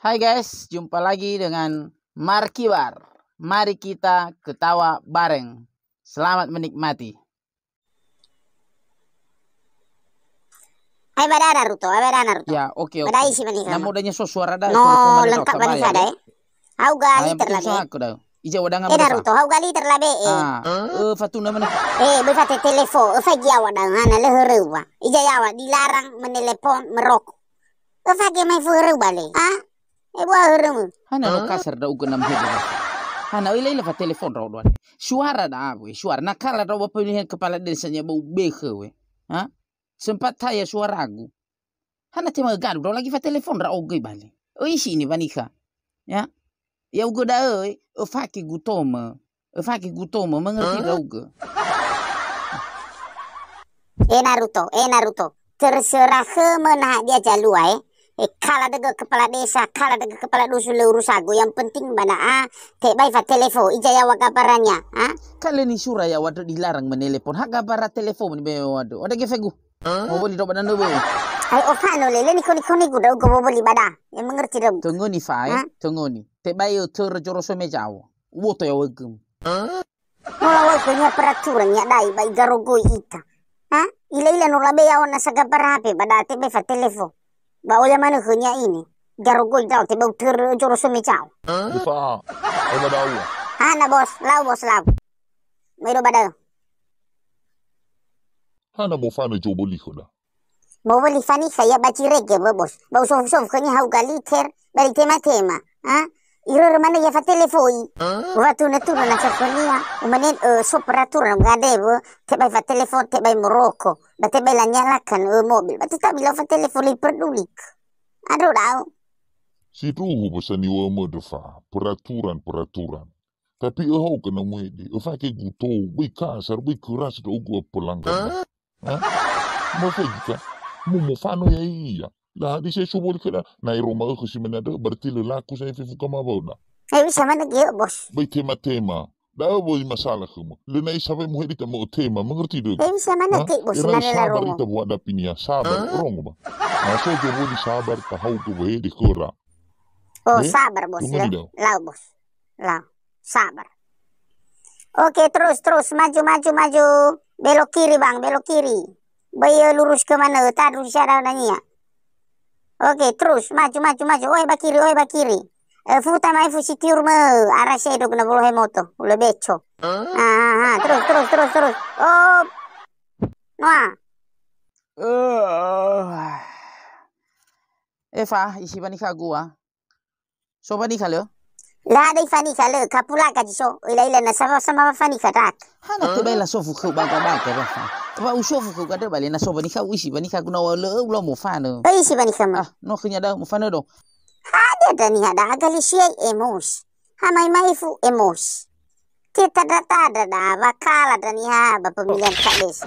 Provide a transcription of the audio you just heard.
Hai guys, jumpa lagi dengan Markibar. Mari kita ketawa bareng. Selamat menikmati. Hai bada Naruto. Ya, oke. Bada isi bani sama. Namo danya suara dah. No, lengkap bani sada eh. Hau gali terlabe. Aku dah. Ija wadanga Naruto, hau gali terlabe fatuna mana? Befate telepon, fagi awa hana leherewa. Ija yawa dilarang menelepon merokok. Fagi mai fuherewa bale. Buah herewa. Hana no kasar da uga nam hebe. Hana ila fa telepon raw doan. Suara da we, suara nakala raw pemilihan kepala desanya bau beke we. Sempat tanya suara aku. Hana tema garu raw lagi fa telepon raw oge bale. Isi ini banika. Ya. Ya uga da faki gutoma. Faki gutoma mengerti da uga. Naruto. Terserah kemana dia jalua kala daga kepala desa, kala daga kepala dusun lurus aku. Yang penting bana te bai fa telepon ijaya wa kabarannya. Kala ni sura ya wadu dilarang menelepon. Hak kabara telepon ni be wadu. Oda ge fegu. Mau beli do badan do be. Ai ofano lele ni koni guda ugo boli bada. Yang mengerti dong. Tunggu ni fai, tunggu ni. Te bai tur joroso mejawo. Woto ya wegem. Nola punya peraturan ya dai bai garogo ita. Ila no labe ya ona saga barape bada te bai fa telepon. Ba oleh mana hanya ini? Garogol tau te bau ter joroso mecau. Difa. Oba dawo. Hana bos, lau. Mero bada. Hana mo fano jobo likoda. Mau beli fani saya baci rege bos. Bau sof kanya hau galiter bari tema. Iro mana ya fa telefoi. Waktu na turun na sakonia. Umanen soperatura ngade bo te bai fa telepon te bai Moroko. Ba te bai la nyalakan mobil. Ba te tabila fa telepon li perdulik. Aduh tau. Si ruhu basani wa modefa peraturan. Tapi hau kena muedi. Fa ke guto bai kasar bai keras do gua pelanggan. Mo fa jika. Mo fano ya iya. Lah di saya coba kena naik rumah aku si menada berarti lelaku saya fifu kama bauda. Bisa mana dia bos? Baik tema. Dah boleh masalah kamu. Lenai sampai muhid kita mau tema mengerti dulu. Bisa mana dia bos? Sabar kita buat dapinya sabar orang ba. Masuk je boleh sabar tahu tu boleh dikora. Sabar bos. Lau bos. Lau. Sabar. Oke terus maju. Belok kiri bang, belok kiri. Bayi lurus ke mana? Tadu syarah nanya. Oke, terus maju. Oi bakiri. Futa mai fusi tiurme arah sedo kena bolo hemoto, ulah beco. Terus. Oh. Noa. Eva, isi banika gua. So banika lo? La dai fanika lo, kapula ka so. Ila na sama fanika tak. Hana te bela sofu ku baga ba. Ba usofu ku kada bale na so banika isi banika guna wala ulo mo fano. Isi banika ma. No kenya da mo fano do. Ada dani hada agali siai emos. Mai fu emos. Kita data da bakala dani ha ba pemilihan kades.